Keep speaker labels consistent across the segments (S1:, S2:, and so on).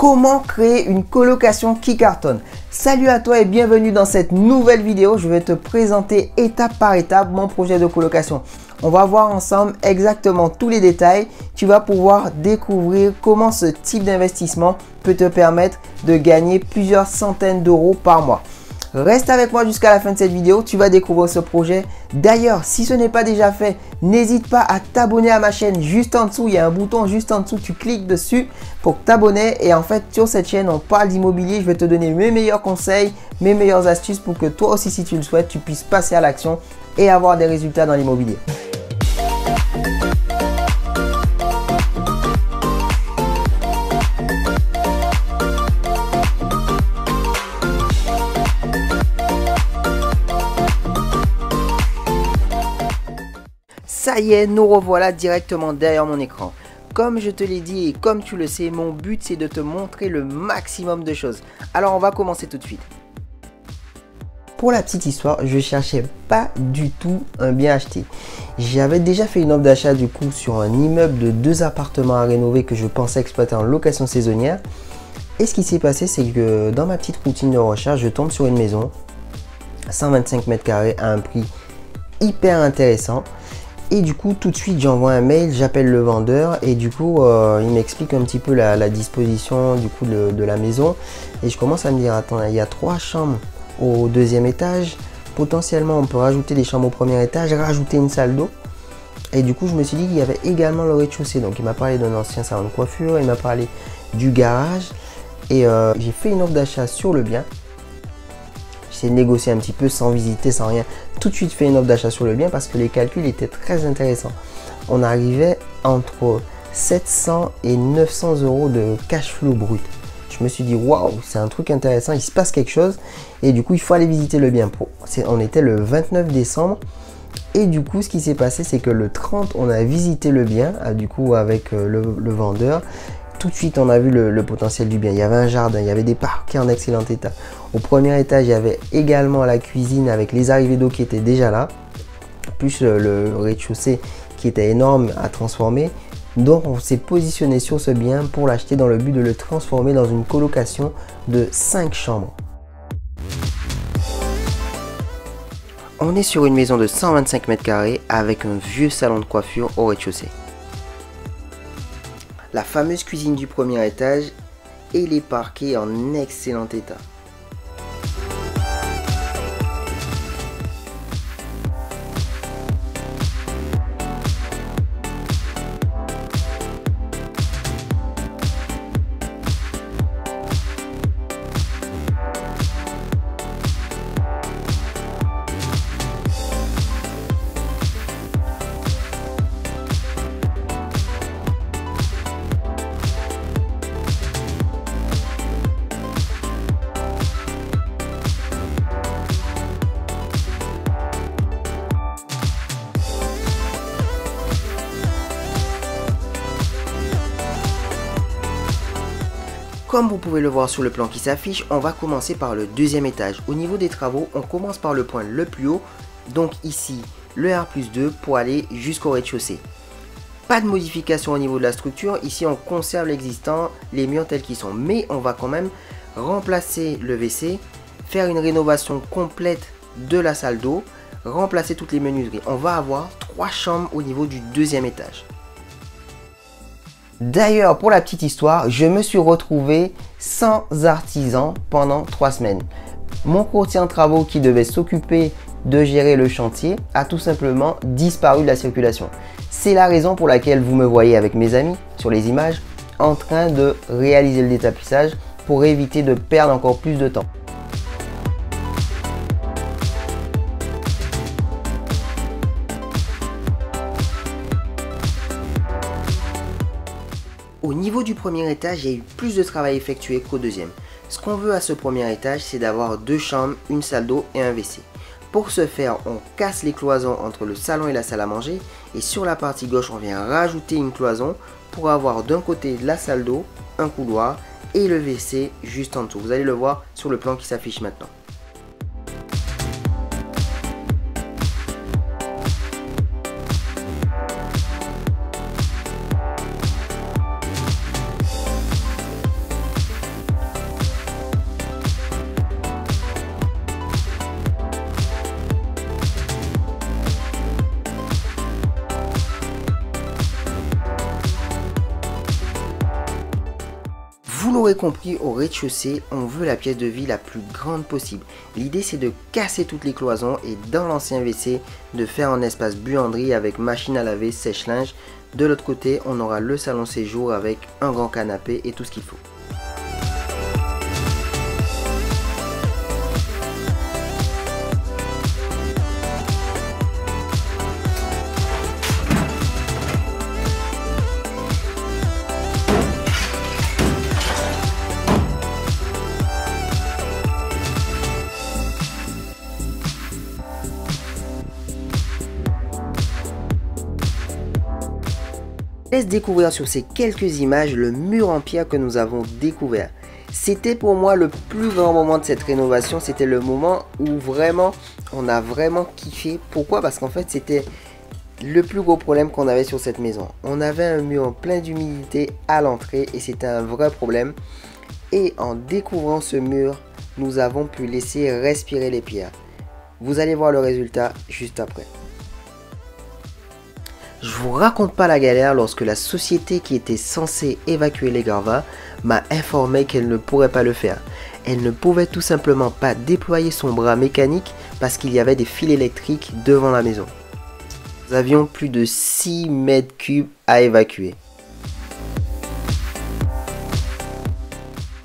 S1: Comment créer une colocation qui cartonne? Salut à toi et bienvenue dans cette nouvelle vidéo. Je vais te présenter étape par étape mon projet de colocation. On va voir ensemble exactement tous les détails. Tu vas pouvoir découvrir comment ce type d'investissement peut te permettre de gagner plusieurs centaines d'euros par mois. Reste avec moi jusqu'à la fin de cette vidéo, tu vas découvrir ce projet. D'ailleurs, si ce n'est pas déjà fait, n'hésite pas à t'abonner à ma chaîne juste en dessous. Il y a un bouton juste en dessous, tu cliques dessus pour t'abonner. Et en fait, sur cette chaîne, on parle d'immobilier. Je vais te donner mes meilleurs conseils, mes meilleures astuces pour que toi aussi, si tu le souhaites, tu puisses passer à l'action et avoir des résultats dans l'immobilier. Ça y est, nous revoilà directement derrière mon écran. Comme je te l'ai dit et comme tu le sais, mon but c'est de te montrer le maximum de choses. Alors on va commencer tout de suite. Pour la petite histoire, je cherchais pas du tout un bien acheté. J'avais déjà fait une offre d'achat du coup sur un immeuble de 2 appartements à rénover que je pensais exploiter en location saisonnière. Et ce qui s'est passé, c'est que dans ma petite routine de recherche, je tombe sur une maison 125 mètres carrés à un prix hyper intéressant. Et du coup, tout de suite, j'envoie un mail, j'appelle le vendeur et du coup, il m'explique un petit peu la disposition du coup de la maison. Et je commence à me dire, attends, il y a 3 chambres au 2e étage. Potentiellement, on peut rajouter des chambres au 1er étage, rajouter une salle d'eau. Et du coup, je me suis dit qu'il y avait également le rez-de-chaussée. Donc, il m'a parlé d'un ancien salon de coiffure, il m'a parlé du garage. Et j'ai fait une offre d'achat sur le bien. J'ai négocié un petit peu sans visiter, sans rien. Tout de suite fait une offre d'achat sur le bien parce que les calculs étaient très intéressants. On arrivait entre 700 et 900 euros de cash flow brut. Je me suis dit, waouh, c'est un truc intéressant, il se passe quelque chose. Et du coup, il faut aller visiter le bien. On était le 29 décembre. Et du coup, ce qui s'est passé, c'est que le 30, on a visité le bien, du coup, avec le vendeur. Tout de suite, on a vu le potentiel du bien. Il y avait un jardin, il y avait des parquets en excellent état. Au 1er étage, il y avait également la cuisine avec les arrivées d'eau qui étaient déjà là. Plus le rez-de-chaussée qui était énorme à transformer. Donc, on s'est positionné sur ce bien pour l'acheter dans le but de le transformer dans une colocation de 5 chambres. On est sur une maison de 125 mètres carrés avec un vieux salon de coiffure au rez-de-chaussée. La fameuse cuisine du 1er étage et les parquets en excellent état. Comme vous pouvez le voir sur le plan qui s'affiche, on va commencer par le 2e étage. Au niveau des travaux, on commence par le point le plus haut, donc ici le R+2 pour aller jusqu'au rez-de-chaussée. Pas de modification au niveau de la structure, ici on conserve l'existant, les murs tels qu'ils sont, mais on va quand même remplacer le WC, faire une rénovation complète de la salle d'eau, remplacer toutes les menuiseries. On va avoir 3 chambres au niveau du 2e étage. D'ailleurs, pour la petite histoire, je me suis retrouvé sans artisan pendant 3 semaines. Mon courtier en travaux qui devait s'occuper de gérer le chantier a tout simplement disparu de la circulation. C'est la raison pour laquelle vous me voyez avec mes amis sur les images en train de réaliser le détapissage pour éviter de perdre encore plus de temps. Au niveau du 1er étage, il y a eu plus de travail effectué qu'au 2e. Ce qu'on veut à ce 1er étage, c'est d'avoir 2 chambres, une salle d'eau et un WC. Pour ce faire, on casse les cloisons entre le salon et la salle à manger. Et sur la partie gauche, on vient rajouter une cloison pour avoir d'un côté la salle d'eau, un couloir et le WC juste en dessous. Vous allez le voir sur le plan qui s'affiche maintenant. Vous l'aurez compris, au rez-de-chaussée, on veut la pièce de vie la plus grande possible. L'idée c'est de casser toutes les cloisons et dans l'ancien WC, de faire un espace buanderie avec machine à laver, sèche-linge. De l'autre côté, on aura le salon séjour avec un grand canapé et tout ce qu'il faut. Laisse découvrir sur ces quelques images le mur en pierre que nous avons découvert. C'était pour moi le plus grand moment de cette rénovation, c'était le moment où vraiment on a vraiment kiffé. Pourquoi? Parce qu'en fait c'était le plus gros problème qu'on avait sur cette maison. On avait un mur plein d'humidité à l'entrée et c'était un vrai problème. Et en découvrant ce mur, nous avons pu laisser respirer les pierres. Vous allez voir le résultat juste après. Je vous raconte pas la galère lorsque la société qui était censée évacuer les gravats m'a informé qu'elle ne pourrait pas le faire. Elle ne pouvait tout simplement pas déployer son bras mécanique parce qu'il y avait des fils électriques devant la maison. Nous avions plus de 6 mètres cubes à évacuer.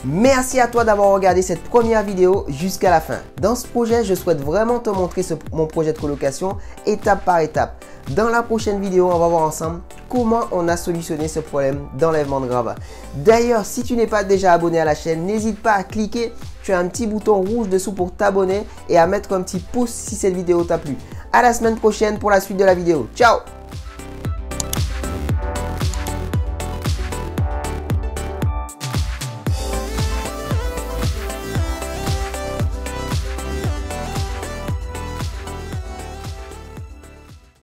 S1: Merci à toi d'avoir regardé cette première vidéo jusqu'à la fin. Dans ce projet, je souhaite vraiment te montrer mon projet de colocation étape par étape. Dans la prochaine vidéo, on va voir ensemble comment on a solutionné ce problème d'enlèvement de gravats. D'ailleurs, si tu n'es pas déjà abonné à la chaîne, n'hésite pas à cliquer. Tu as un petit bouton rouge dessous pour t'abonner et à mettre un petit pouce si cette vidéo t'a plu. À la semaine prochaine pour la suite de la vidéo. Ciao!